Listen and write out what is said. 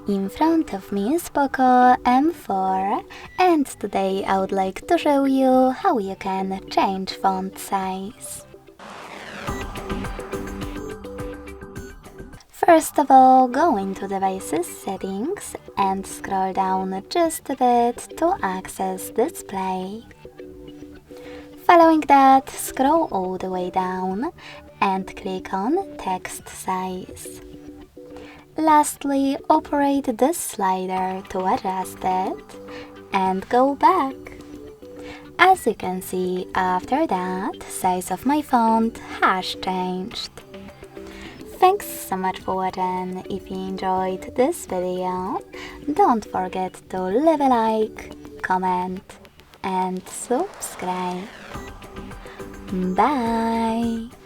In front of me is POCO M4, and today I would like to show you how you can change font size. First of all, go into Devices Settings and scroll down just a bit to access Display. Following that, scroll all the way down and click on Text Size. Lastly, operate this slider to adjust it and go back. As you can see, after that, size of my font has changed. Thanks so much for watching. If you enjoyed this video, don't forget to leave a like, comment and subscribe. Bye!